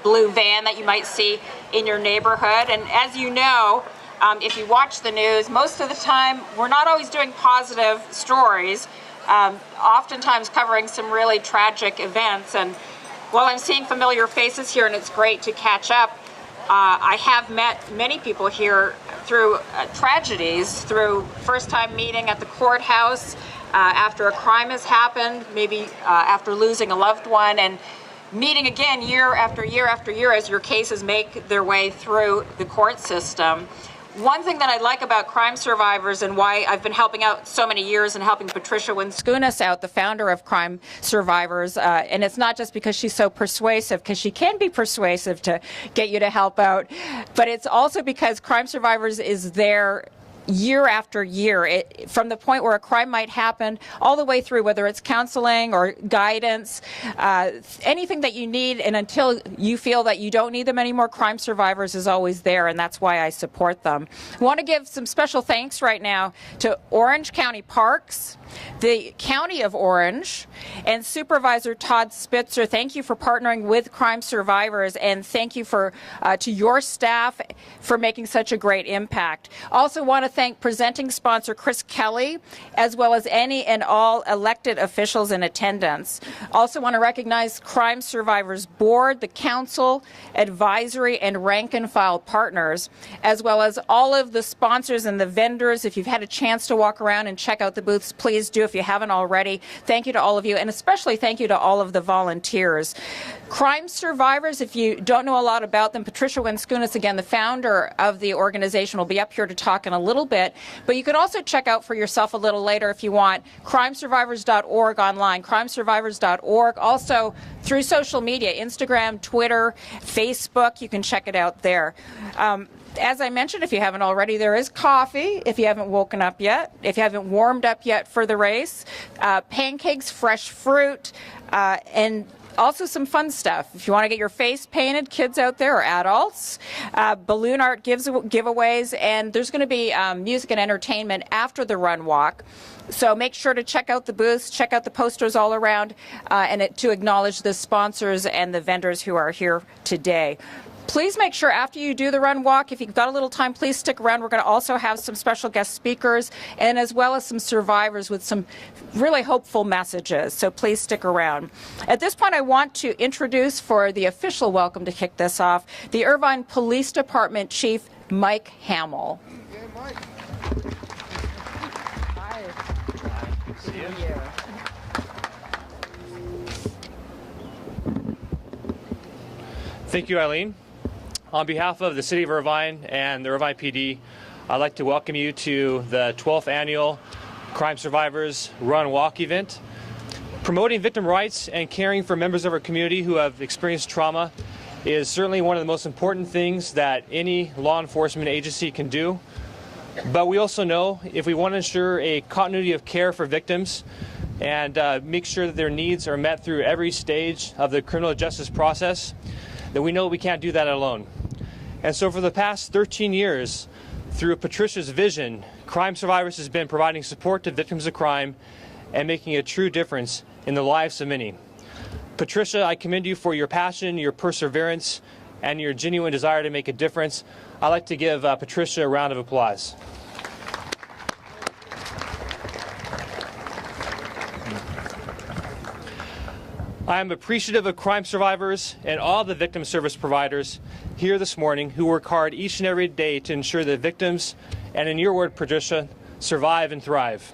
blue van that you might see in your neighborhood. And as you know, if you watch the news, most of the time we're not always doing positive stories, oftentimes covering some really tragic events. And while I'm seeing familiar faces here and it's great to catch up, I have met many people here through tragedies, through first-time meeting at the courthouse, after a crime has happened, maybe after losing a loved one, and meeting again year after year after year as your cases make their way through the court system. One thing that I like about Crime Survivors and why I've been helping out so many years and helping Patricia Winskunas out, the founder of Crime Survivors, and it's not just because she's so persuasive, because she can be persuasive to get you to help out, but it's also because Crime Survivors is there year after year, from the point where a crime might happen all the way through, whether it's counseling or guidance, anything that you need, and until you feel that you don't need them anymore, Crime Survivors is always there, and that's why I support them. I want to give some special thanks right now to Orange County Parks, the County of Orange, and Supervisor Todd Spitzer. Thank you for partnering with Crime Survivors, and thank you to your staff for making such a great impact. Also want to thank presenting sponsor Chris Kelly, as well as any and all elected officials in attendance. Also want to recognize Crime Survivors Board, the Council, Advisory, and rank and file partners, as well as all of the sponsors and the vendors. If you've had a chance to walk around and check out the booths, please do if you haven't already. Thank you to all of you, and especially thank you to all of the volunteers. Crime Survivors, if you don't know a lot about them, Patricia Winskunas, again, the founder of the organization, will be up here to talk in a little bit, but you can also check out for yourself a little later if you want, crimesurvivors.org online, crimesurvivors.org, also through social media, Instagram, Twitter, Facebook, you can check it out there. As I mentioned, if you haven't already, there is coffee if you haven't woken up yet, if you haven't warmed up yet for the race, pancakes, fresh fruit, and also some fun stuff. If you want to get your face painted, kids out there or adults, balloon art giveaways, and there's going to be music and entertainment after the run walk. So make sure to check out the booths, check out the posters all around, and to acknowledge the sponsors and the vendors who are here today. Please make sure after you do the run walk, if you've got a little time, please stick around. We're going to also have some special guest speakers and as well as some survivors with some really hopeful messages. So please stick around. At this point, I want to introduce for the official welcome to kick this off, the Irvine Police Department Chief Mike Hamill. Yeah, Mike. Hi. See you. Thank you, Eileen. On behalf of the City of Irvine and the Irvine PD, I'd like to welcome you to the 12th Annual Crime Survivors Run Walk event. Promoting victim rights and caring for members of our community who have experienced trauma is certainly one of the most important things that any law enforcement agency can do. But we also know if we want to ensure a continuity of care for victims and make sure that their needs are met through every stage of the criminal justice process, then we know we can't do that alone. And so for the past 13 years, through Patricia's vision, Crime Survivors has been providing support to victims of crime and making a true difference in the lives of many. Patricia, I commend you for your passion, your perseverance, and your genuine desire to make a difference. I'd like to give Patricia a round of applause. I am appreciative of Crime Survivors and all the victim service providers here this morning who work hard each and every day to ensure that victims, and in your word, Patricia, survive and thrive.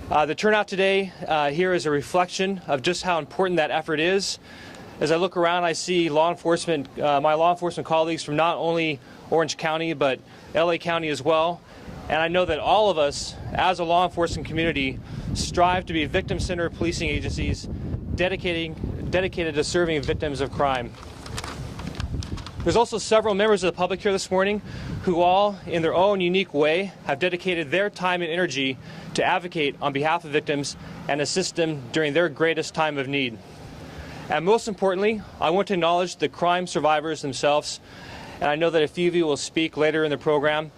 The turnout today here is a reflection of just how important that effort is. As I look around, I see law enforcement, my law enforcement colleagues from not only Orange County, but LA County as well. And I know that all of us, as a law enforcement community, strive to be victim-centered policing agencies dedicated to serving victims of crime. There's also several members of the public here this morning who all, in their own unique way, have dedicated their time and energy to advocate on behalf of victims and assist them during their greatest time of need. And most importantly, I want to acknowledge the crime survivors themselves, and I know that a few of you will speak later in the program.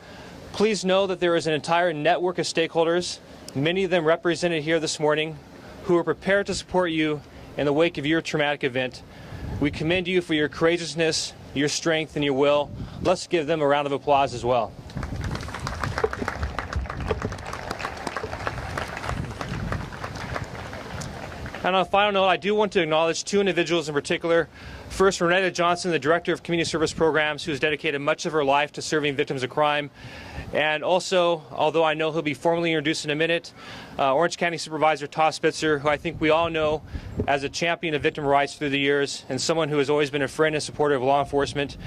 Please know that there is an entire network of stakeholders, many of them represented here this morning, who are prepared to support you in the wake of your traumatic event. We commend you for your courageousness, your strength, and your will. Let's give them a round of applause as well. And on a final note, I do want to acknowledge two individuals in particular. First, Renetta Johnson, the Director of Community Service Programs, who has dedicated much of her life to serving victims of crime. And also, although I know he'll be formally introduced in a minute, Orange County Supervisor Todd Spitzer, who I think we all know as a champion of victim rights through the years and someone who has always been a friend and supporter of law enforcement.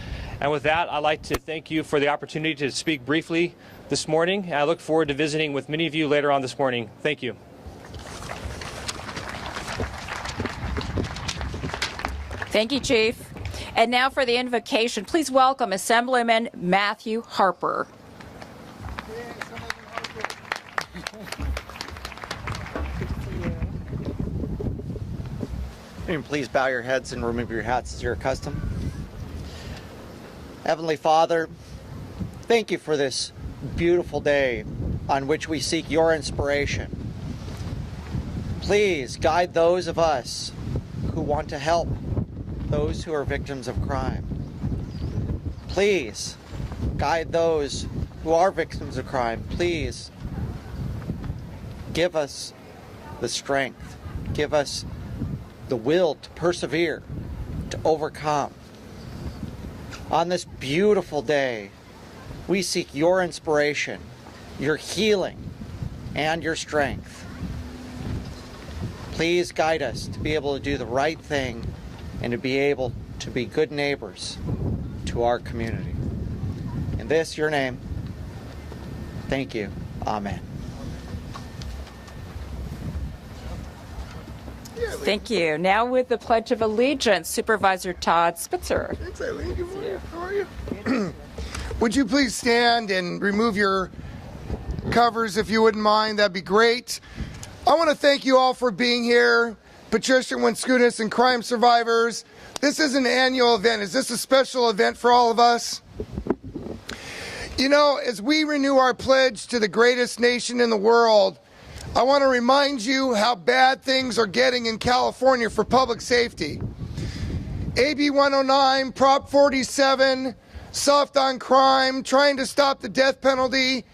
And with that, I'd like to thank you for the opportunity to speak briefly this morning. And I look forward to visiting with many of you later on this morning. Thank you. Thank you, Chief. And now for the invocation, please welcome Assemblyman Matthew Harper. And please bow your heads and remove your hats as your custom. Heavenly Father, thank you for this beautiful day on which we seek your inspiration. Please guide those of us who want to help those who are victims of crime. Please guide those who are victims of crime. Please give us the strength, give us the will to persevere, to overcome. On this beautiful day, we seek your inspiration, your healing, and your strength. Please guide us to be able to do the right thing and to be able to be good neighbors to our community. In this, your name, thank you. Amen. Thank you. Now with the Pledge of Allegiance, Supervisor Todd Spitzer. Thanks, Eileen. Good morning. How are you? Would you please stand and remove your covers if you wouldn't mind? That'd be great. I want to thank you all for being here. Patricia Winskunis and crime survivors. This is an annual event. Is this a special event for all of us? You know, as we renew our pledge to the greatest nation in the world, I want to remind you how bad things are getting in California for public safety. AB 109, Prop 47, soft on crime, trying to stop the death penalty,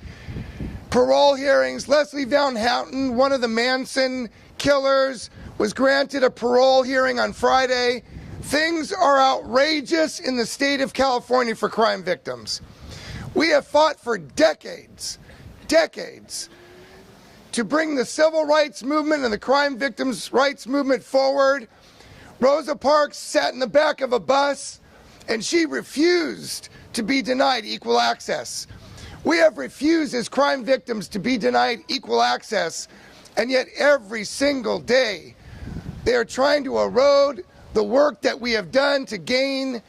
parole hearings. Leslie Van Houten, one of the Manson killers, was granted a parole hearing on Friday. Things are outrageous in the state of California for crime victims. We have fought for decades to bring the civil rights movement and the crime victims' rights movement forward. Rosa Parks sat in the back of a bus and she refused to be denied equal access. We have refused as crime victims to be denied equal access, and yet every single day they are trying to erode the work that we have done to gain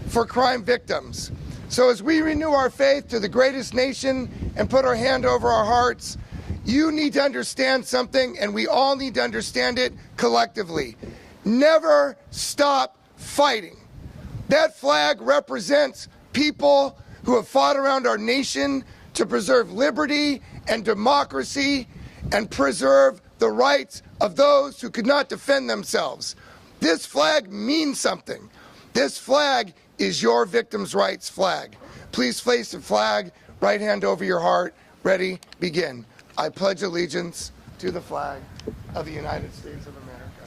for crime victims. So as we renew our faith to the greatest nation and put our hand over our hearts, you need to understand something, and we all need to understand it collectively. Never stop fighting. That flag represents people who have fought around our nation to preserve liberty and democracy and preserve the rights of those who could not defend themselves. This flag means something. This flag is your victims' rights flag. Please face the flag, right hand over your heart. Ready, begin. I pledge allegiance to the flag of the United States of America.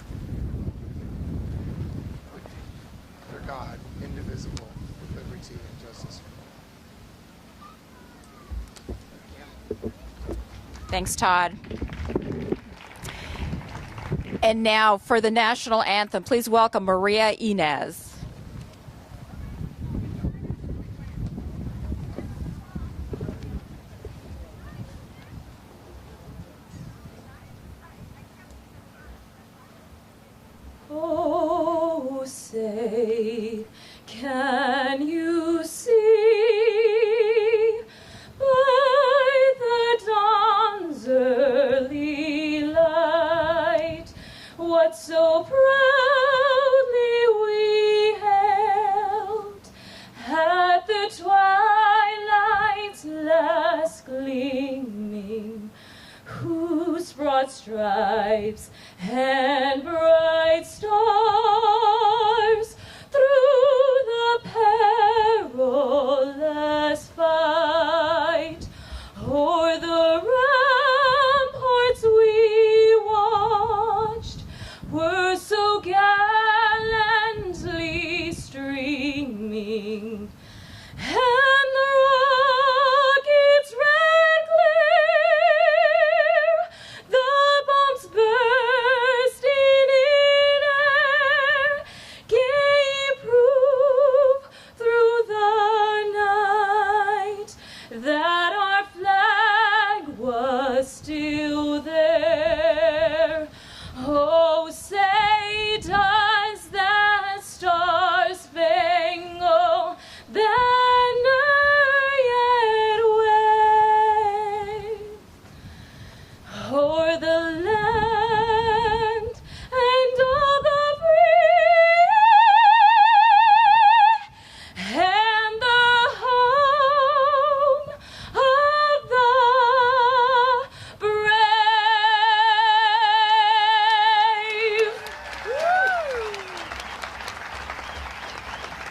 Under God, indivisible, with liberty and justice. Thanks, Todd. And now for the national anthem, please welcome Maria Inez. Oh, say, can you see by the dawn's early light what so proudly we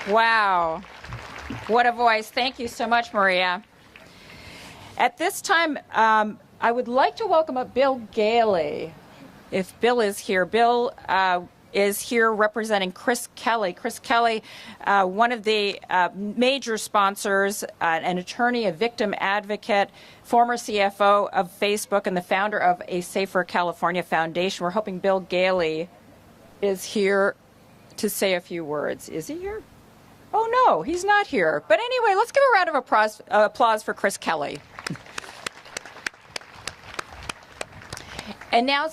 Wow. What a voice. Thank you so much, Maria. At this time, I would like to welcome up Bill Gailey, if Bill is here. Bill is here representing Chris Kelly. Chris Kelly, one of the major sponsors, an attorney, a victim advocate, former CFO of Facebook, and the founder of a Safer California Foundation. We're hoping Bill Gailey is here to say a few words. Is he here? Oh, no, he's not here. But anyway, let's give a round of applause for Chris Kelly. And now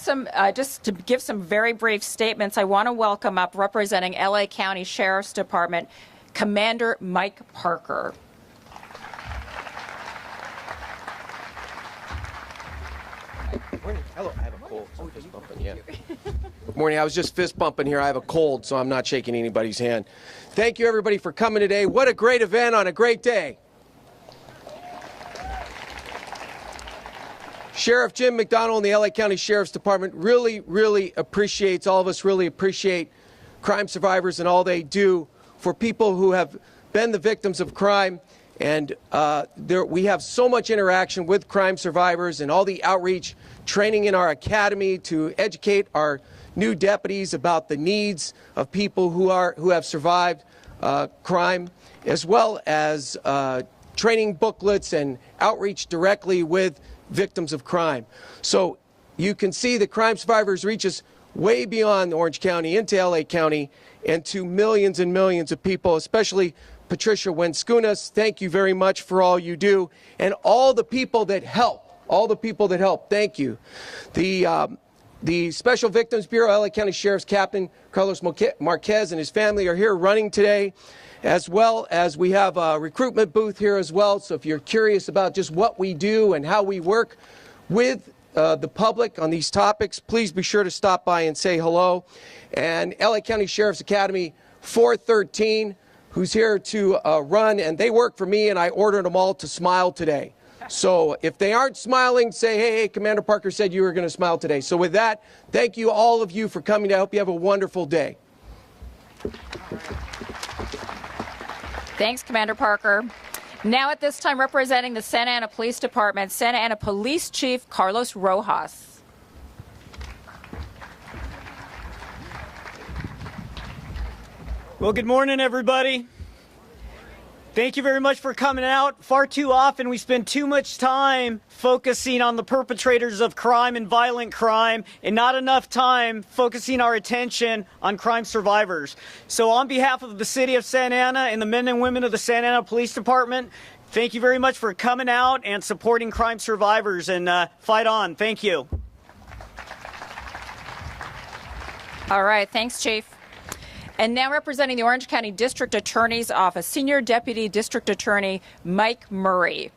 just to give some very brief statements, I want to welcome up, representing LA County Sheriff's Department, Commander Mike Parker. Hello, I have a cold, so I'm fist bumping. Yeah. Good morning. I was just fist bumping here. I have a cold, so I'm not shaking anybody's hand. Thank you, everybody, for coming today. What a great event on a great day. Sheriff Jim McDonald and the LA County Sheriff's Department really appreciates, all of us really appreciate crime survivors and all they do for people who have been the victims of crime. And we have so much interaction with crime survivors and all the outreach training in our academy to educate our new deputies about the needs of people who have survived crime, as well as training booklets and outreach directly with victims of crime. So you can see that crime survivors reach us way beyond Orange County into LA County and to millions and millions of people, especially Patricia Wenskunas. Thank you very much for all you do, and all the people that help. Thank you. The Special Victims Bureau, LA County Sheriff's Captain Carlos Marquez and his family are here running today, as well as we have a recruitment booth here as well. So if you're curious about just what we do and how we work with the public on these topics, please be sure to stop by and say hello. And LA County Sheriff's Academy 413, who's here to run, and they work for me, and I ordered them all to smile today. So if they aren't smiling, say, hey, Commander Parker said you were going to smile today. So with that, thank you, all of you, for coming. I hope you have a wonderful day. Thanks, Commander Parker. Now at this time, representing the Santa Ana Police Department, Santa Ana Police Chief Carlos Rojas. Well, good morning, everybody. Thank you very much for coming out. Far too often we spend too much time focusing on the perpetrators of crime and violent crime, and not enough time focusing our attention on crime survivors. So on behalf of the city of Santa Ana and the men and women of the Santa Ana Police Department, thank you very much for coming out and supporting crime survivors, and fight on. Thank you. All right, thanks, Chief. And now representing the Orange County District Attorney's Office, Senior Deputy District Attorney Mike Murray.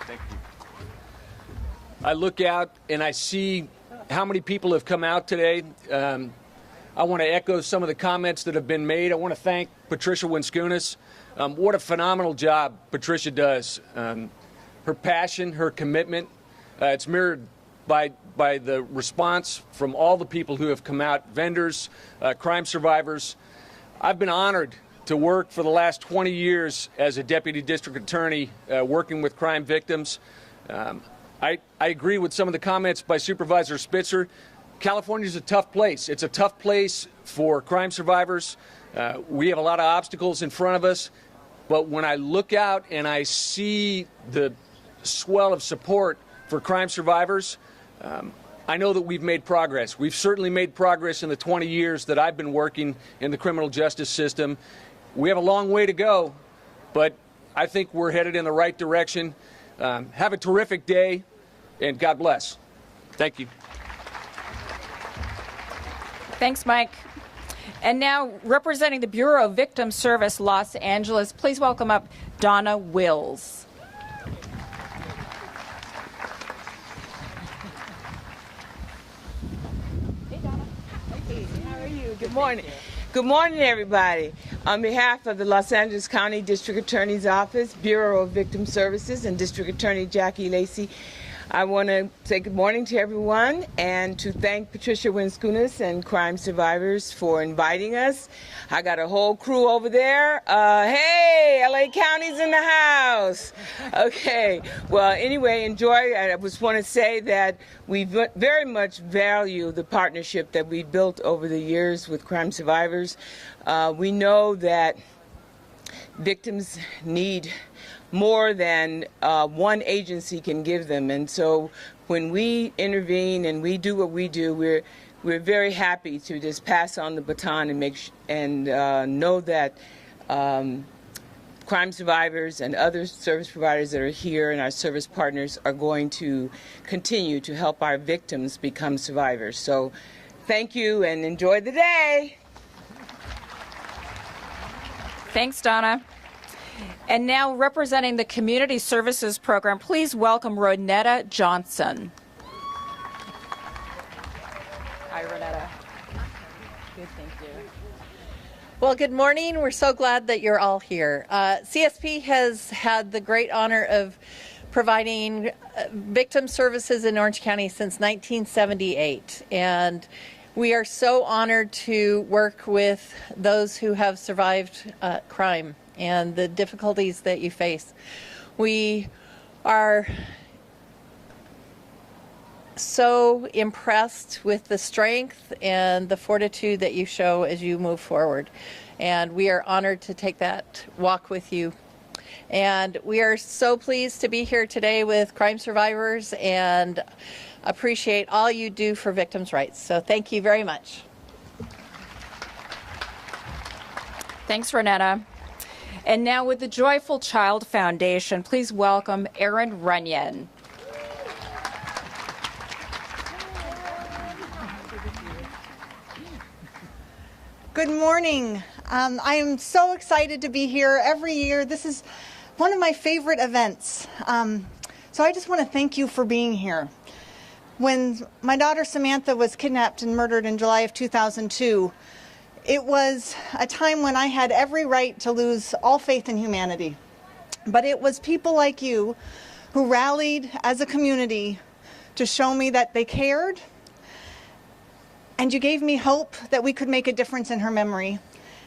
Thank you. I look out and I see how many people have come out today. I want to echo some of the comments that have been made. I want to thank Patricia Wenskunas. What a phenomenal job Patricia does. Her passion, her commitment, it's mirrored by the response from all the people who have come out, vendors, crime survivors. I've been honored to work for the last 20 years as a deputy district attorney working with crime victims. I agree with some of the comments by Supervisor Spitzer. California is a tough place. It's a tough place for crime survivors. We have a lot of obstacles in front of us, but when I look out and I see the swell of support for crime survivors, I know that we've made progress. We've certainly made progress in the 20 years that I've been working in the criminal justice system. We have a long way to go, but I think we're headed in the right direction. Have a terrific day, and God bless. Thank you. Thanks, Mike. And now representing the Bureau of Victim Service, Los Angeles, please welcome up Donna Wills. Good morning. Good morning, everybody. On behalf of the Los Angeles County District Attorney's Office, Bureau of Victim Services, and District Attorney Jackie Lacey, I want to say good morning to everyone and to thank Patricia Winskunis and Crime Survivors for inviting us. I got a whole crew over there. Hey, LA County's in the house. Okay, well, anyway, enjoy. I just want to say that we very much value the partnership that we built over the years with Crime Survivors. We know that victims need more than one agency can give them, and so when we intervene and we do what we do, we're very happy to just pass on the baton and know that Crime Survivors and other service providers that are here and our service partners are going to continue to help our victims become survivors. So thank you and enjoy the day. Thanks, Donna. And now, representing the Community Services Program, please welcome Ronetta Johnson. Hi, Ronetta. Good, thank you. Well, good morning. We're so glad that you're all here. CSP has had the great honor of providing victim services in Orange County since 1978. And we are so honored to work with those who have survived crime and the difficulties that you face. We are so impressed with the strength and the fortitude that you show as you move forward. And we are honored to take that walk with you. And we are so pleased to be here today with Crime Survivors and appreciate all you do for victims' rights. So thank you very much. Thanks, Ronetta. And now with the Joyful Child Foundation, please welcome Erin Runyon. Good morning. I am so excited to be here every year. This is one of my favorite events. So I just want to thank you for being here. When my daughter Samantha was kidnapped and murdered in July of 2002, it was a time when I had every right to lose all faith in humanity. But it was people like you who rallied as a community to show me that they cared, and you gave me hope that we could make a difference in her memory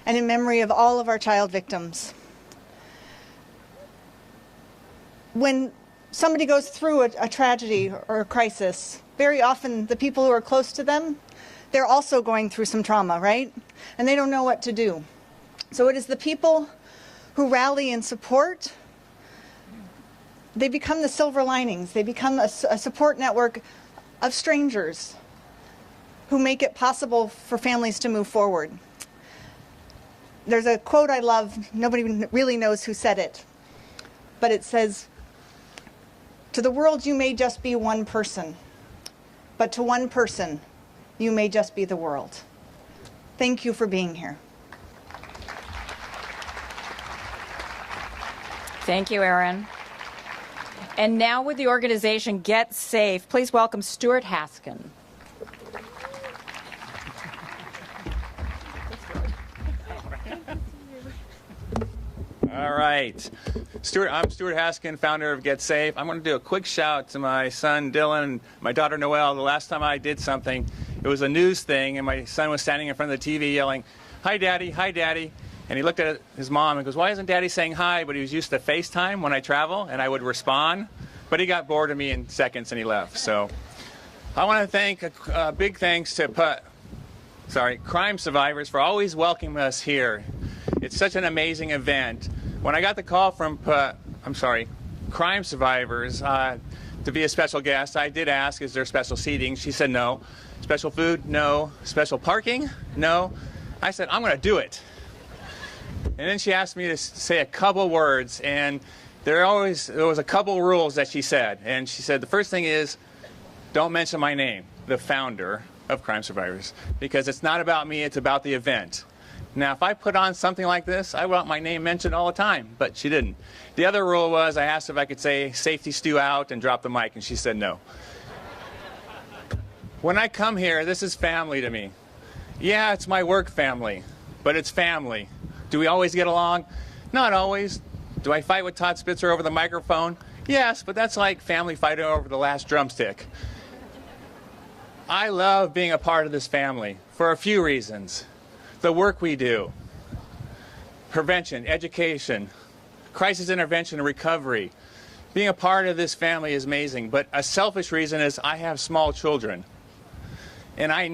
and in memory of all of our child victims. When somebody goes through a tragedy or a crisis, very often the people who are close to them, they're also going through some trauma, right? And they don't know what to do. So it is the people who rally and support. They become the silver linings. They become a support network of strangers who make it possible for families to move forward. There's a quote I love. Nobody really knows who said it. But it says, "To the world you may just be one person, but to one person you may just be the world." Thank you for being here. Thank you, Erin. And now with the organization Get Safe, please welcome Stuart Haskin. All right. I'm Stuart Haskin, founder of Get Safe. I'm going to do a quick shout to my son Dylan and my daughter Noelle. The last time I did something, it was a news thing, and my son was standing in front of the TV yelling, "Hi, Daddy, hi, Daddy." And he looked at his mom and goes, "Why isn't Daddy saying hi?" But he was used to FaceTime when I travel, and I would respond. But he got bored of me in seconds, and he left. So I want to thank a big thanks to Crime Survivors for always welcoming us here. It's such an amazing event. When I got the call from Crime Survivors to be a special guest, I did ask, is there special seating? She said no. Special food? No. Special parking? No. I said, I'm going to do it. And then she asked me to say a couple words, and there was a couple rules that she said. And she said, the first thing is, don't mention my name, the founder of Crime Survivors, because it's not about me, it's about the event. Now, if I put on something like this, I want my name mentioned all the time, but she didn't. The other rule was I asked if I could say, "Safety stew out," and drop the mic, and she said no. When I come here, this is family to me. Yeah, it's my work family, but it's family. Do we always get along? Not always. Do I fight with Todd Spitzer over the microphone? Yes, but that's like family fighting over the last drumstick. I love being a part of this family for a few reasons. The work we do, prevention, education, crisis intervention and recovery. Being a part of this family is amazing, but a selfish reason is I have small children. And I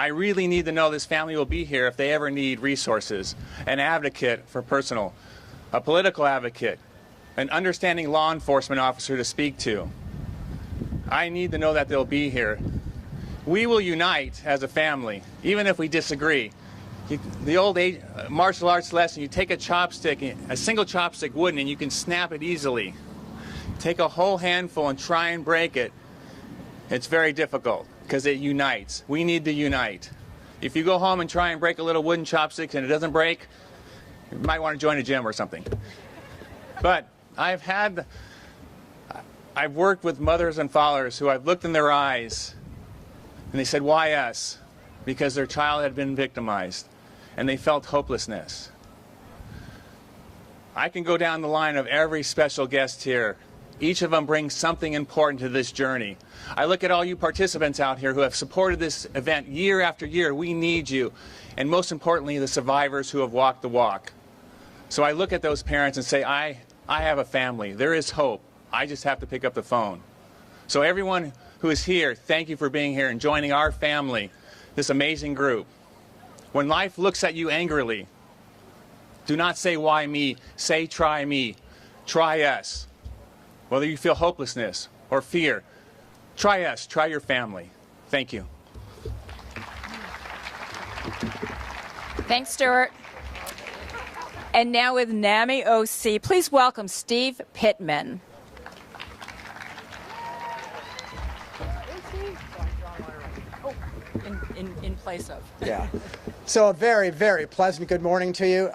really need to know this family will be here if they ever need resources, an advocate for personal, a political advocate, an understanding law enforcement officer to speak to. I need to know that they'll be here. We will unite as a family, even if we disagree. The old martial arts lesson, you take a chopstick, a single chopstick wooden, and you can snap it easily. Take a whole handful and try and break it. It's very difficult because it unites. We need to unite. If you go home and try and break a little wooden chopstick and it doesn't break, you might want to join a gym or something. But I've worked with mothers and fathers who I've looked in their eyes and they said, why us? Because their child had been victimized and they felt hopelessness. I can go down the line of every special guest here. Each of them brings something important to this journey. I look at all you participants out here who have supported this event year after year. We need you. And most importantly, the survivors who have walked the walk. So I look at those parents and say, I have a family. There is hope. I just have to pick up the phone. So everyone who is here, thank you for being here and joining our family, this amazing group. When life looks at you angrily, do not say, why me? Say, try me. Try us. Whether you feel hopelessness or fear, try us, try your family. Thank you. Thanks, Stuart. And now with NAMI OC, please welcome Steve Pittman. In place of. Yeah. So a very, very pleasant good morning to you.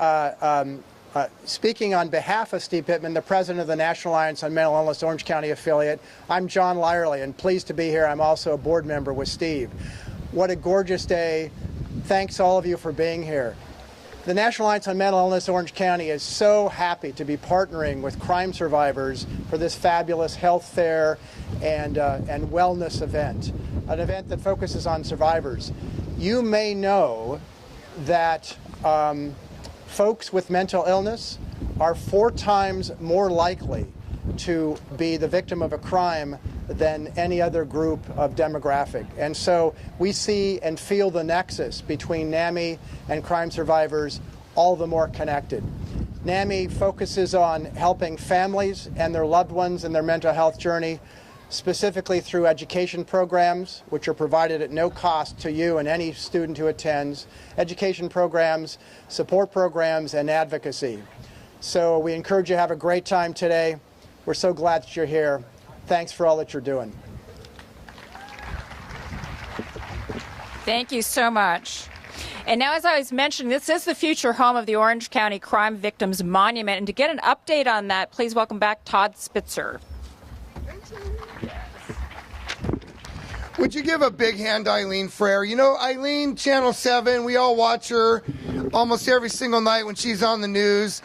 Speaking on behalf of Steve Pittman, the president of the National Alliance on Mental Illness Orange County affiliate, I'm John Lyerly, and pleased to be here. I'm also a board member with Steve. What a gorgeous day. Thanks all of you for being here. The National Alliance on Mental Illness Orange County is so happy to be partnering with crime survivors for this fabulous health fair and wellness event, an event that focuses on survivors. You may know that folks with mental illness are 4 times more likely to be the victim of a crime than any other group of demographic. And so we see and feel the nexus between NAMI and crime survivors all the more connected. NAMI focuses on helping families and their loved ones in their mental health journey, specifically through education programs, which are provided at no cost to you and any student who attends, education programs, support programs, and advocacy. So we encourage you to have a great time today. We're so glad that you're here. Thanks for all that you're doing. Thank you so much. And now, as I was mentioning, this is the future home of the Orange County Crime Victims Monument. And to get an update on that, please welcome back Todd Spitzer. Would you give a big hand to Eileen Frere? You know, Eileen, Channel 7, we all watch her almost every single night when she's on the news.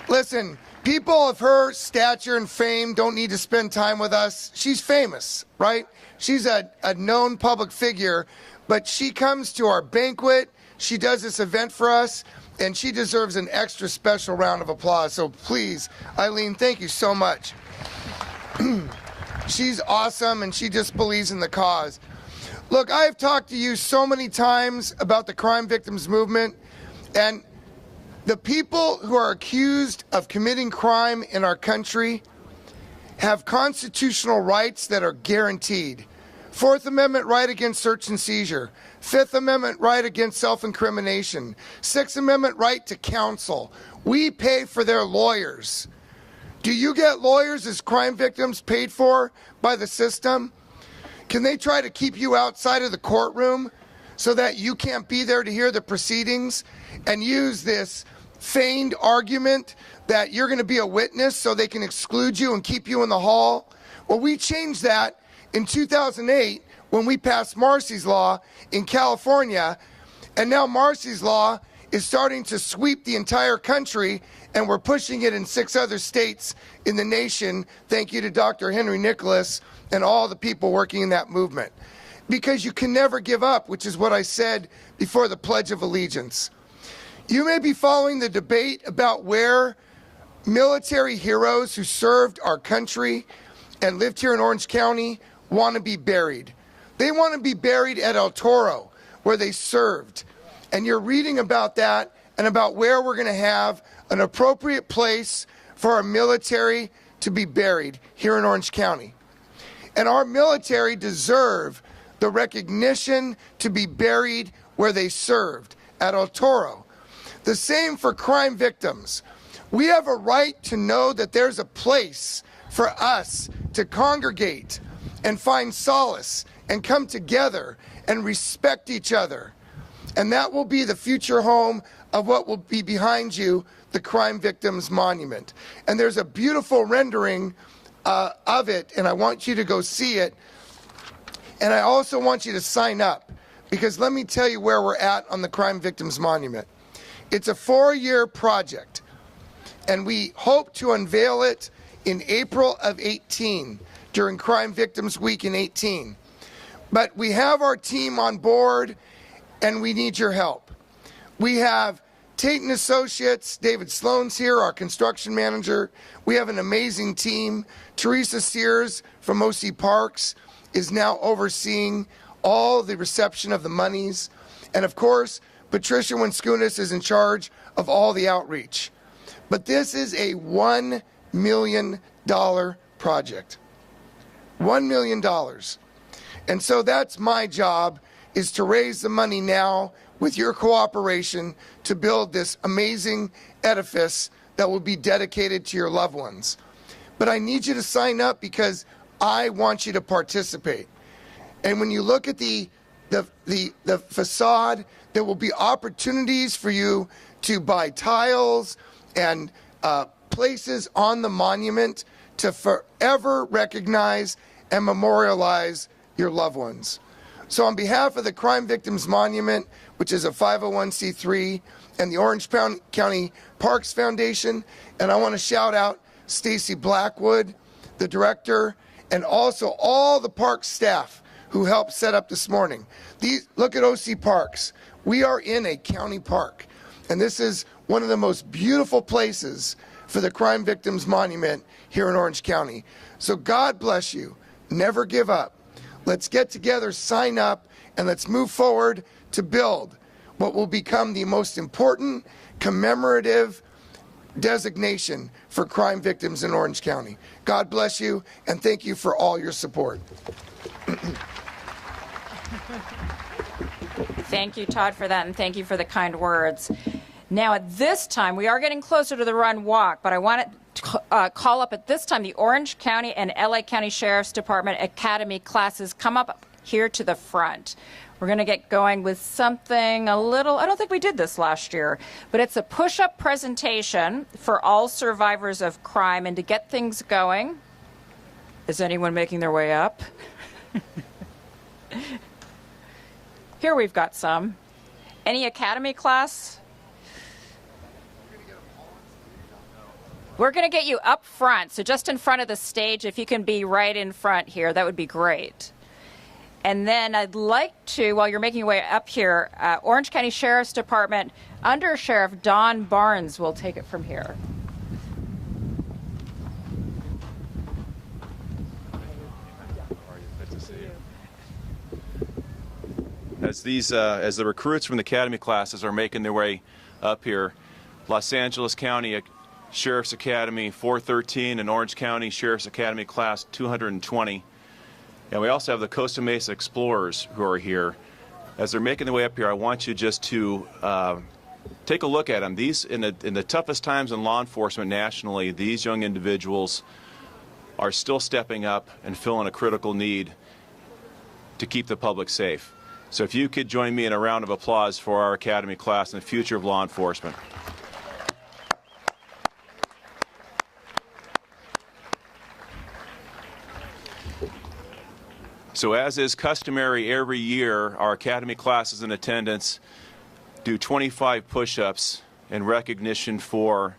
Listen, people of her stature and fame don't need to spend time with us. She's famous, right? She's a known public figure, but she comes to our banquet, she does this event for us, and she deserves an extra special round of applause. So please, Eileen, thank you so much. She's awesome, and she just believes in the cause. Look, I've talked to you so many times about the crime victims movement, and the people who are accused of committing crime in our country have constitutional rights that are guaranteed. Fourth Amendment right against search and seizure. Fifth Amendment right against self-incrimination. Sixth Amendment right to counsel. We pay for their lawyers. Do you get lawyers as crime victims paid for by the system? Can they try to keep you outside of the courtroom so that you can't be there to hear the proceedings and use this feigned argument that you're going to be a witness so they can exclude you and keep you in the hall? Well, we changed that in 2008 when we passed Marsy's Law in California, and now Marsy's Law is starting to sweep the entire country, and we're pushing it in 6 other states in the nation. Thank you to Dr. Henry Nicholas and all the people working in that movement. Because you can never give up, which is what I said before the Pledge of Allegiance. You may be following the debate about where military heroes who served our country and lived here in Orange County want to be buried. They want to be buried at El Toro, where they served. And you're reading about that and about where we're going to have an appropriate place for our military to be buried here in Orange County. And our military deserve the recognition to be buried where they served, at El Toro. The same for crime victims. We have a right to know that there's a place for us to congregate and find solace and come together and respect each other. And that will be the future home of what will be behind you, the Crime Victims Monument. And there's a beautiful rendering of it, and I want you to go see it. And I also want you to sign up, because let me tell you where we're at on the Crime Victims Monument. It's a 4-year project, and we hope to unveil it in April of 18 during Crime Victims Week in 18. But we have our team on board, and we need your help. We have Tate & Associates, David Sloan's here, our construction manager. We have an amazing team. Teresa Sears from OC Parks is now overseeing all the reception of the monies. And of course, Patricia Winskunis is in charge of all the outreach. But this is a $1 million project. $1 million. And so that's my job, is to raise the money now with your cooperation to build this amazing edifice that will be dedicated to your loved ones. But I need you to sign up because I want you to participate. And when you look at the facade, there will be opportunities for you to buy tiles and places on the monument to forever recognize and memorialize your loved ones. So on behalf of the Crime Victims Monument, which is a 501c3, and the Orange County Parks Foundation, and I want to shout out Stacy Blackwood, the director, and also all the park staff who helped set up this morning. Look at OC Parks. We are in a county park, and this is one of the most beautiful places for the Crime Victims Monument here in Orange County. So God bless you. Never give up. Let's get together, sign up, and let's move forward to build what will become the most important commemorative designation for crime victims in Orange County. God bless you, and thank you for all your support. Thank you, Todd, for that, and thank you for the kind words. Now, at this time, we are getting closer to the run walk, but I want to call up at this time the Orange County and LA County Sheriff's Department Academy classes. Come up here to the front. We're going to get going with something a little, I don't think we did this last year, but it's a push-up presentation for all survivors of crime. And to get things going, is anyone making their way up? Here we've got some. Any academy class? We're going to get you up front, so just in front of the stage, if you can be right in front here, that would be great. And then I'd like to, while you're making your way up here, Orange County Sheriff's Department Under Sheriff Don Barnes will take it from here. As the recruits from the academy classes are making their way up here, Los Angeles County Sheriff's Academy 413 and Orange County Sheriff's Academy Class 220. And we also have the Costa Mesa Explorers who are here. As they're making their way up here, I want you just to take a look at them. These, in the toughest times in law enforcement nationally, these young individuals are still stepping up and filling a critical need to keep the public safe. So if you could join me in a round of applause for our academy class and the future of law enforcement. So as is customary every year, our academy class is in attendance. do 25 push-ups in recognition for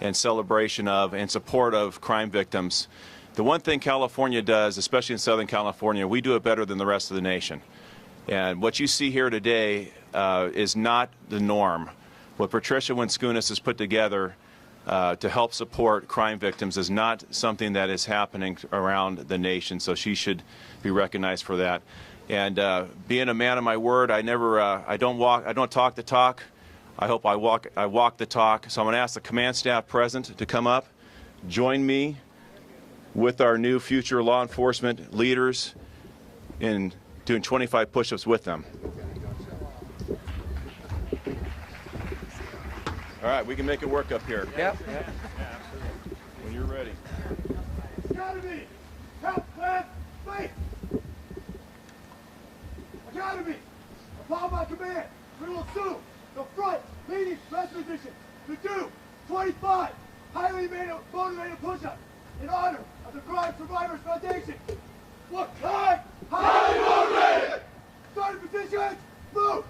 and celebration of and support of crime victims. The one thing California does, especially in Southern California, we do it better than the rest of the nation. And what you see here today is not the norm. What Patricia Winskunis has put together to help support crime victims is not something that is happening around the nation, so she should be recognized for that. And being a man of my word, I don't talk the talk. I hope I walk the talk. So I'm going to ask the command staff present to come up, join me with our new future law enforcement leaders in doing 25 push-ups with them. All right, we can make it work up here. Yep. When you're ready. Academy! Help, left, fight! Academy! Upon my command, we will assume the front leading rest position to do 25 highly motivated push-ups in honor of the Crime Survivors Foundation. What kind? Highly motivated! Starting positions, move!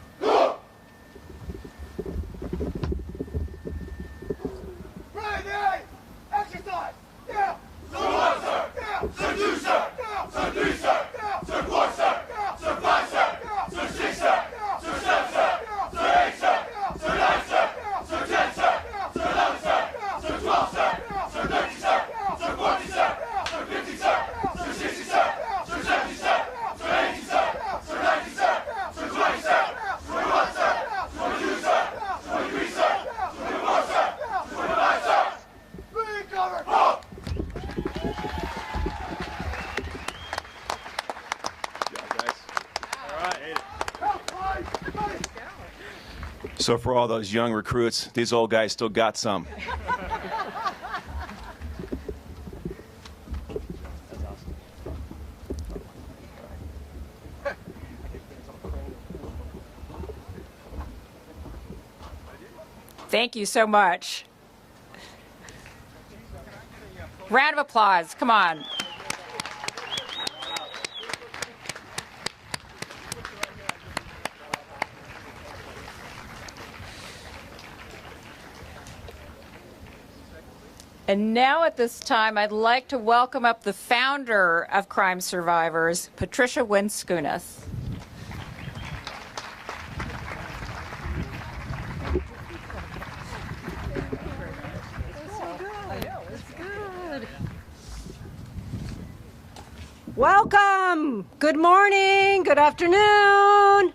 Ready! Exercise! Down! Sir one, sir! Down! Sir two, sir! Down! Sir three, sir! Down! Sir four, sir! Down! Sir five, sir! Down! Sir six, sir! Down! Sir seven, sir! Down! Sir eight, sir! Down! Sir nine, sir! Down! Sir 10, sir! Down! Sir 11, sir! Down! Sir 12, sir! Down! Sir 13, sir! Down! Sir 14, sir! Down! Sir 15, sir! Down! Sir 16, sir! Down! Sir 17, sir! Down! Sir 18, sir! Down! Sir 19, sir! Down! Sir 20, sir! Down! 21, sir! Down! 22, sir! Down! 23, sir! Down! 24, sir! Down! 25, sir! Be covered! Halt! So for all those young recruits, these old guys still got some. Thank you so much. Round of applause, come on. And now at this time, I'd like to welcome up the founder of Crime Survivors, Patricia Winskunis. Welcome. Good morning. Good afternoon.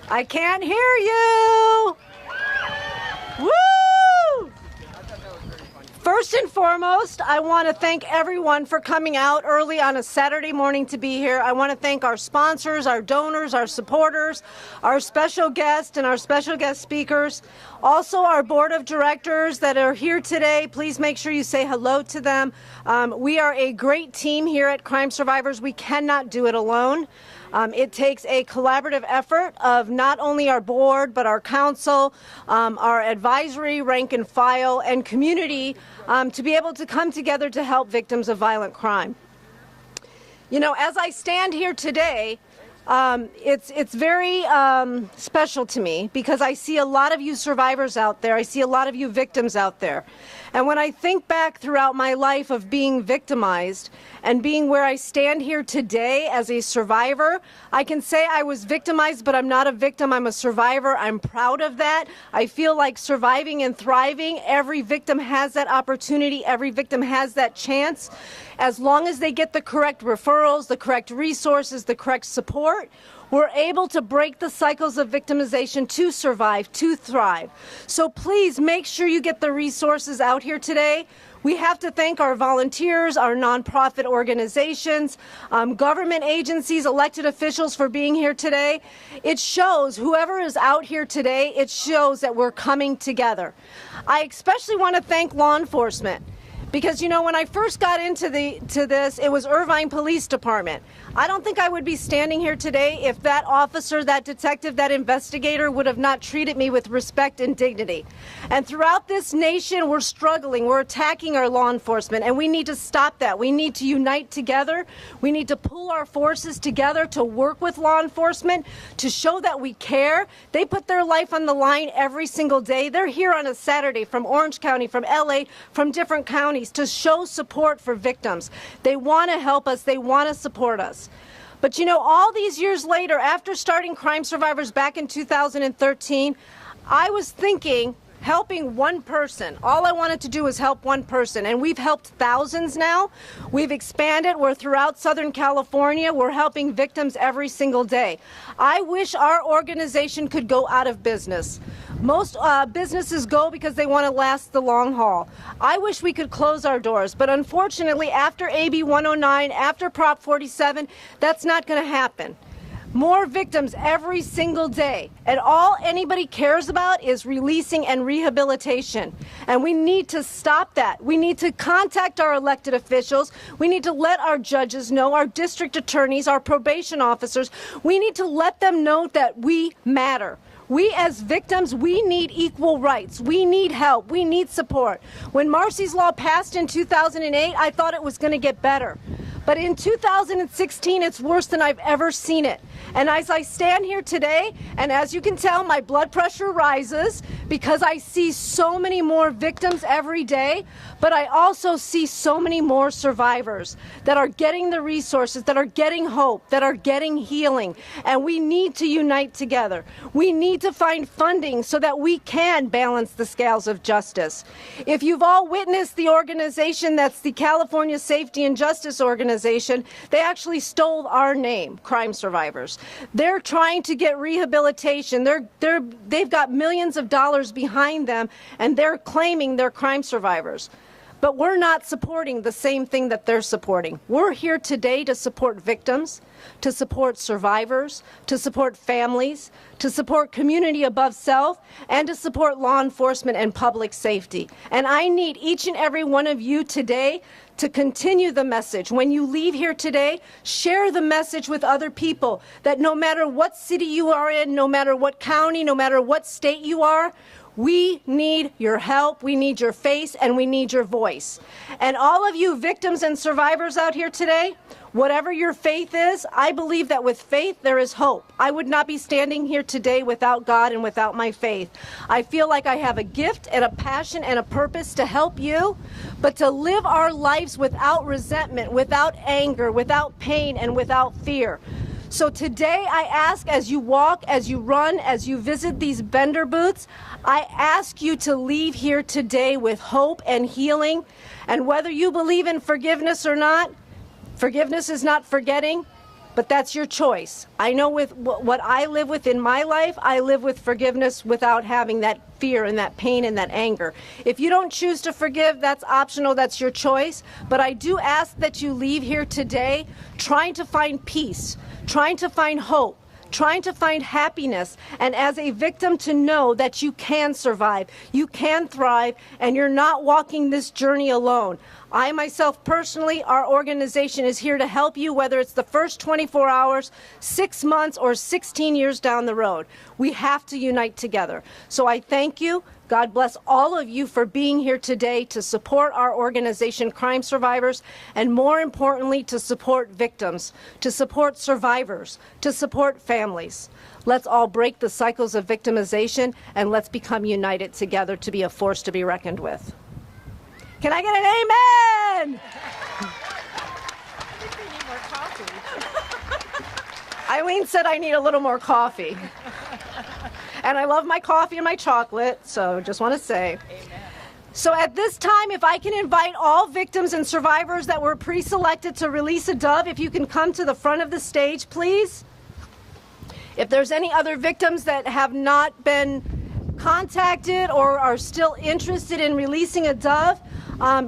I can't hear you. Woo! First and foremost, I want to thank everyone for coming out early on a Saturday morning to be here. I want to thank our sponsors, our donors, our supporters, our special guests and our special guest speakers. Also, our board of directors that are here today, please make sure you say hello to them. We are a great team here at Crime Survivors. We cannot do it alone. It takes a collaborative effort of not only our board, but our council, our advisory, rank and file, and community to be able to come together to help victims of violent crime. You know, as I stand here today, it's very special to me because I see a lot of you survivors out there. I see a lot of you victims out there. And when I think back throughout my life of being victimized and being where I stand here today as a survivor, I can say I was victimized, but I'm not a victim. I'm a survivor. I'm proud of that. I feel like surviving and thriving. Every victim has that opportunity. Every victim has that chance. As long as they get the correct referrals, the correct resources, the correct support, we're able to break the cycles of victimization to survive, to thrive. So please make sure you get the resources out here today. We have to thank our volunteers, our nonprofit organizations, government agencies, elected officials for being here today. It shows, whoever is out here today, it shows that we're coming together. I especially want to thank law enforcement, Because, you know, when I first got into this, it was Irvine Police Department. I don't think I would be standing here today if that officer, that detective, that investigator would have not treated me with respect and dignity. And throughout this nation, we're struggling. We're attacking our law enforcement, and we need to stop that. We need to unite together. We need to pull our forces together to work with law enforcement, to show that we care. They put their life on the line every single day. They're here on a Saturday from Orange County, from LA, from different counties to show support for victims. They want to help us. They want to support us. But you know, all these years later, after starting Crime Survivors back in 2013, I was thinking, helping one person. All I wanted to do was help one person, and we've helped thousands now. We've expanded. We're throughout Southern California. We're helping victims every single day. I wish our organization could go out of business. Most businesses go because they want to last the long haul. I wish we could close our doors, but unfortunately, after AB 109, after Prop 47, that's not going to happen. More victims every single day, and all anybody cares about is releasing and rehabilitation. And we need to stop that. We need to contact our elected officials. We need to let our judges know, our district attorneys, our probation officers. We need to let them know that we matter. We as victims, we need equal rights. We need help. We need support. When Marsy's Law passed in 2008, I thought it was going to get better. But in 2016, it's worse than I've ever seen it. And as I stand here today, and as you can tell, my blood pressure rises because I see so many more victims every day, but I also see so many more survivors that are getting the resources, that are getting hope, that are getting healing. And we need to unite together. We need to find funding so that we can balance the scales of justice. If you've all witnessed the organization that's the California Safety and Justice Organization, they actually stole our name, Crime Survivors. They're trying to get rehabilitation. They've got millions of dollars behind them, and they're claiming they're crime survivors. But we're not supporting the same thing that they're supporting. We're here today to support victims, to support survivors, to support families, to support community above self, and to support law enforcement and public safety. And I need each and every one of you today to continue the message. When you leave here today, share the message with other people that no matter what city you are in, no matter what county, no matter what state you are, we need your help, we need your face, and we need your voice. And all of you victims and survivors out here today, whatever your faith is, I believe that with faith there is hope. I would not be standing here today without God and without my faith. I feel like I have a gift and a passion and a purpose to help you, but to live our lives without resentment, without anger, without pain, and without fear. So today I ask, as you walk, as you run, as you visit these vendor booths, I ask you to leave here today with hope and healing. And whether you believe in forgiveness or not, forgiveness is not forgetting, but that's your choice. I know with what I live with in my life, I live with forgiveness without having that fear and that pain and that anger. If you don't choose to forgive, that's optional, that's your choice. But I do ask that you leave here today trying to find peace, trying to find hope, trying to find happiness, and as a victim to know that you can survive, you can thrive, and you're not walking this journey alone. I myself personally, our organization is here to help you, whether it's the first 24 hours, 6 months, or 16 years down the road. We have to unite together. So I thank you. God bless all of you for being here today to support our organization, Crime Survivors, and more importantly, to support victims, to support survivors, to support families. Let's all break the cycles of victimization, and let's become united together to be a force to be reckoned with. Can I get an amen? I think we need more coffee. Eileen said I need a little more coffee. And I love my coffee and my chocolate, so just want to say. Amen. So at this time, if I can invite all victims and survivors that were pre-selected to release a dove, if you can come to the front of the stage, please. If there's any other victims that have not been contacted or are still interested in releasing a dove,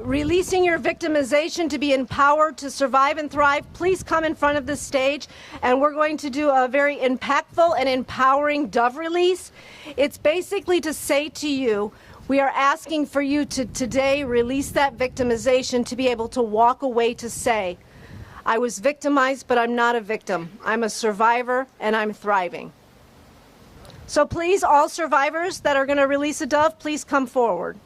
releasing your victimization to be empowered to survive and thrive, please come in front of the stage, and we're going to do a very impactful and empowering dove release. It's basically to say to you, We are asking for you to today release that victimization, to be able to walk away to say, I was victimized, but I'm not a victim. I'm a survivor and I'm thriving. So please, all survivors that are going to release a dove, please come forward.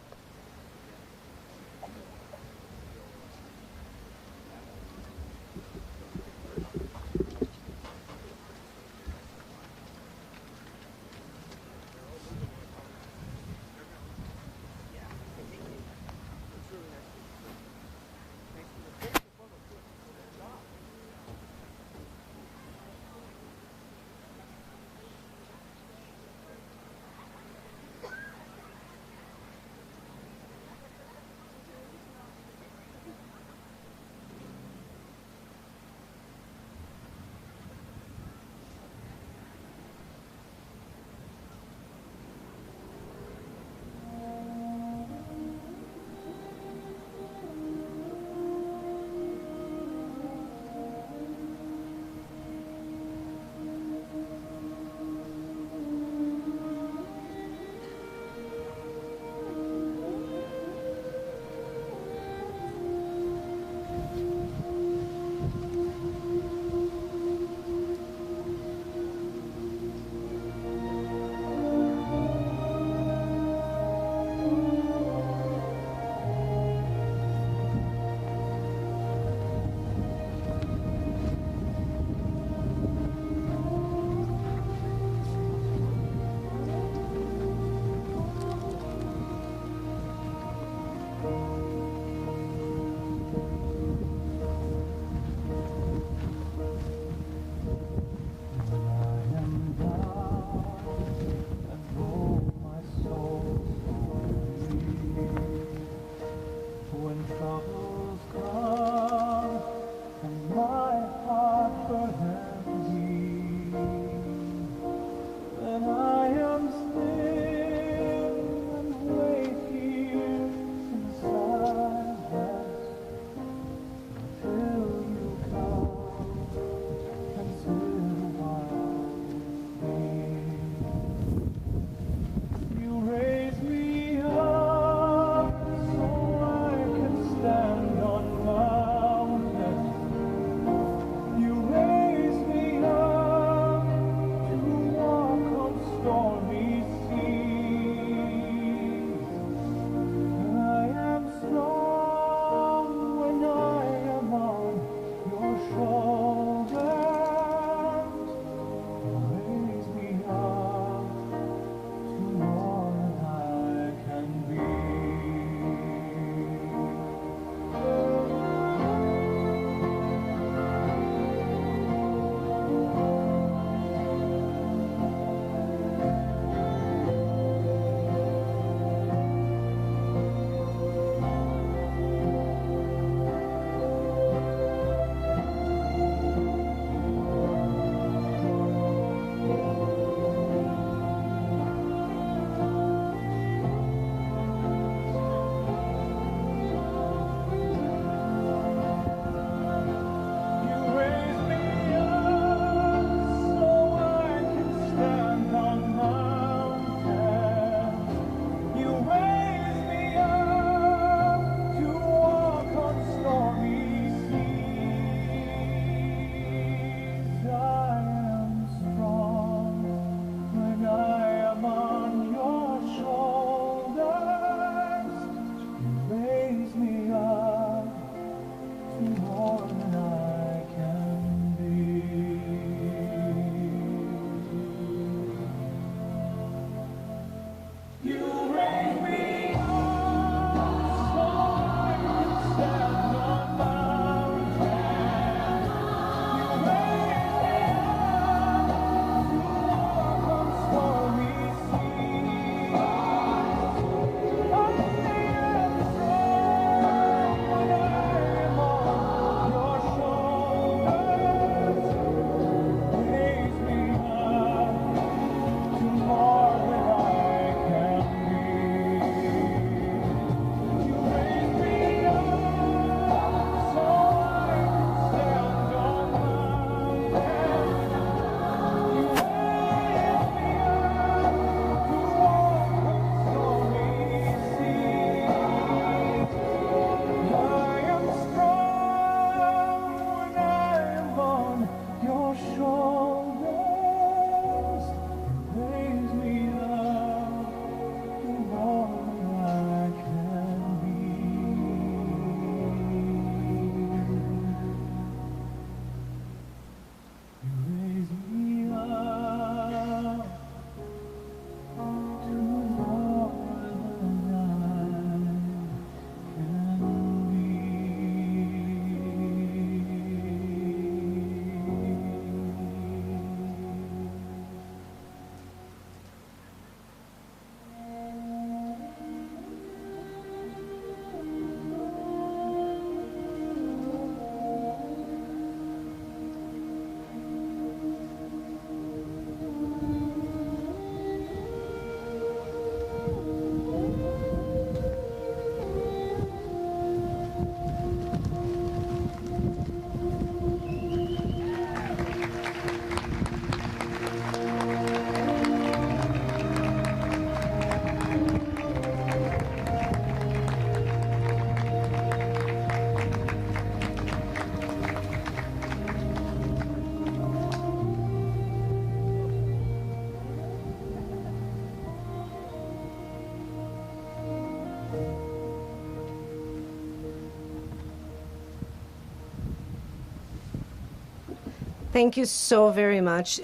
Thank you so very much.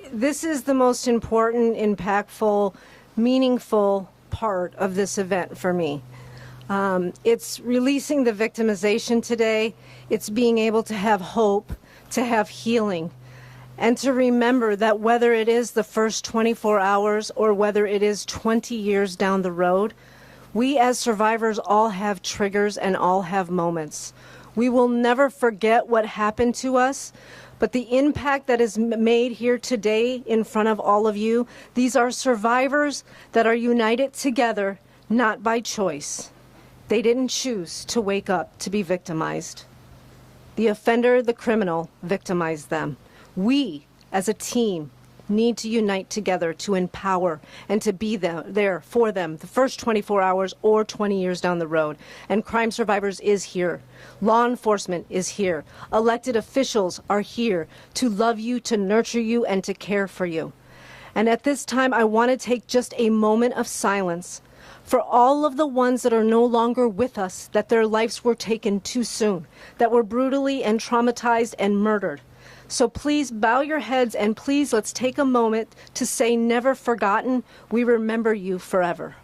This is the most important, impactful, meaningful part of this event for me. It's releasing the victimization today. It's being able to have hope, to have healing, and to remember that whether it is the first 24 hours or whether it is 20 years down the road, we as survivors all have triggers and all have moments. We will never forget what happened to us, but the impact that is made here today in front of all of you, these are survivors that are united together, not by choice. They didn't choose to wake up to be victimized. The offender, the criminal, victimized them. We, as a team, need to unite together to empower and to be there for them the first 24 hours or 20 years down the road. And Crime Survivors is here. Law enforcement is here. Elected officials are here to love you, to nurture you, and to care for you. And at this time, I want to take just a moment of silence for all of the ones that are no longer with us, that their lives were taken too soon, that were brutally and traumatized and murdered. So please bow your heads and please let's take a moment to say never forgotten. We remember you forever.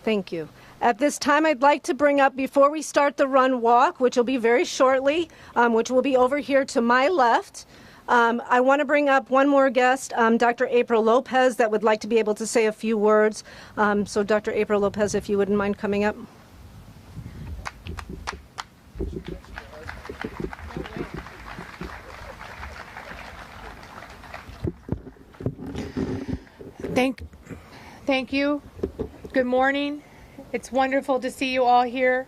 Thank you. At this time, I'd like to bring up, before we start the run walk, which will be very shortly, which will be over here to my left, I want to bring up one more guest, Dr. April Lopez, that would like to be able to say a few words. So Dr. April Lopez, if you wouldn't mind coming up. Thank you. Good morning. It's wonderful to see you all here.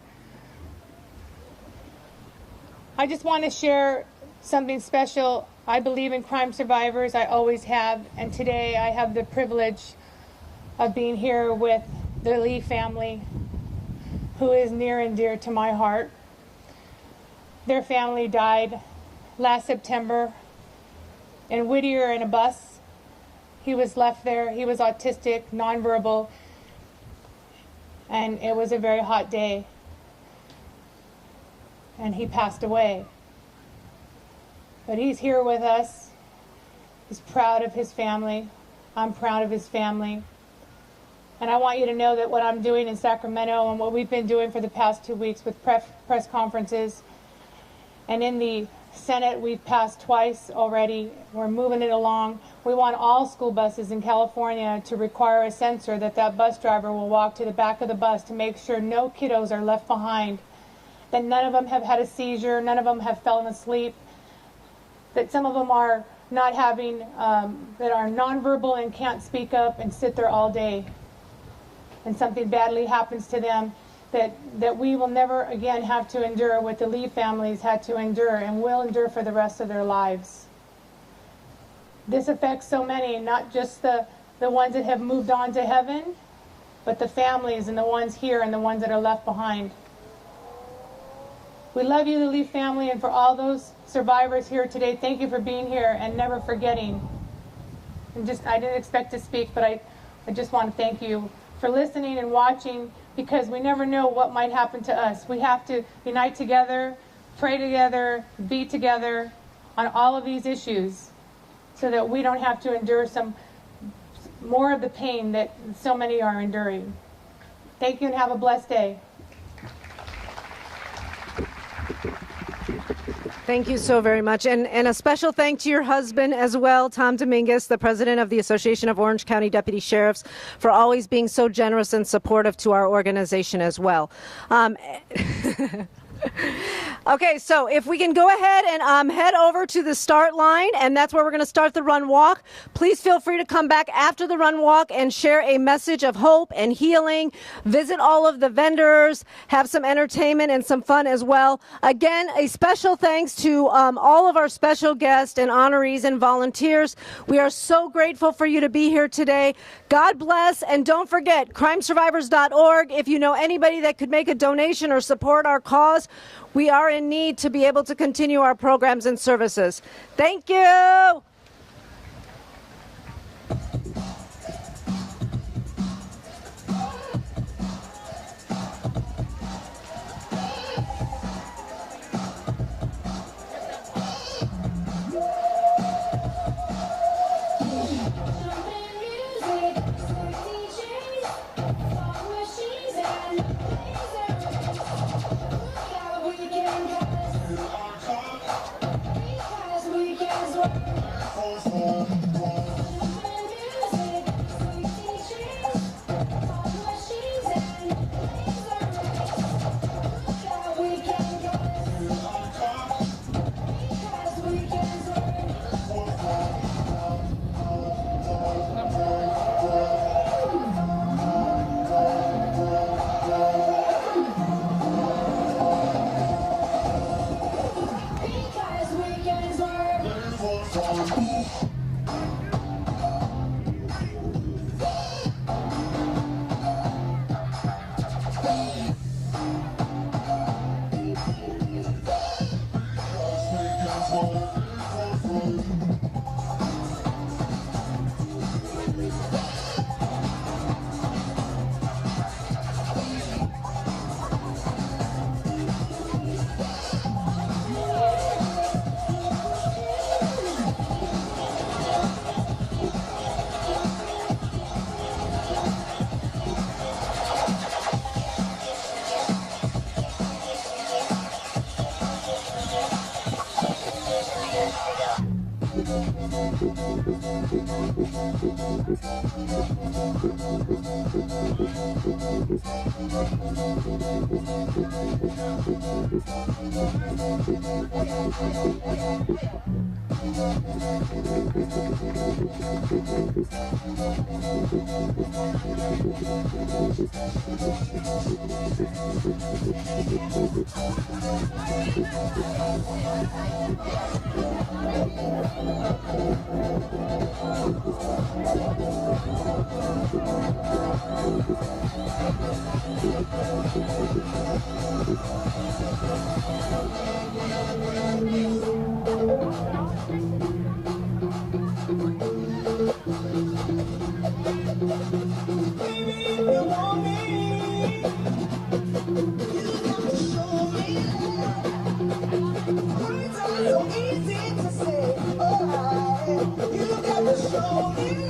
I just want to share something special. I believe in crime survivors. I always have. And today I have the privilege of being here with the Lee family, who is near and dear to my heart. Their family died last September in Whittier in a bus. He was left there. He was autistic, nonverbal. And it was a very hot day. And he passed away. But he's here with us. He's proud of his family. I'm proud of his family. And I want you to know that what I'm doing in Sacramento and what we've been doing for the past 2 weeks with press conferences, and in the Senate we've passed twice already. We're moving it along. We want all school buses in California to require a sensor that bus driver will walk to the back of the bus to make sure no kiddos are left behind, that none of them have had a seizure, none of them have fallen asleep, that some of them are not having, that are nonverbal and can't speak up and sit there all day, and something badly happens to them, that we will never again have to endure what the Lee families had to endure and will endure for the rest of their lives. This affects so many, not just the ones that have moved on to heaven, but the families and the ones here and the ones that are left behind. We love you, the Lee family, and for all those survivors here today, thank you for being here and never forgetting. And I didn't expect to speak, but I just want to thank you for listening and watching, because we never know what might happen to us. We have to unite together, pray together, be together on all of these issues so that we don't have to endure some more of the pain that so many are enduring. Thank you and have a blessed day. Thank you so very much. And a special thank to your husband as well, Tom Dominguez, the president of the Association of Orange County Deputy Sheriffs, for always being so generous and supportive to our organization as well. Okay, so if we can go ahead and head over to the start line, and that's where we're going to start the run walk. Please feel free to come back after the run walk and share a message of hope and healing. Visit all of the vendors, have some entertainment and some fun as well. Again, a special thanks to all of our special guests and honorees and volunteers. We are so grateful for you to be here today. God bless, and don't forget, crimesurvivors.org. If you know anybody that could make a donation or support our cause, we are in need to be able to continue our programs and services. Thank you. So easy to say, oh, you got to show me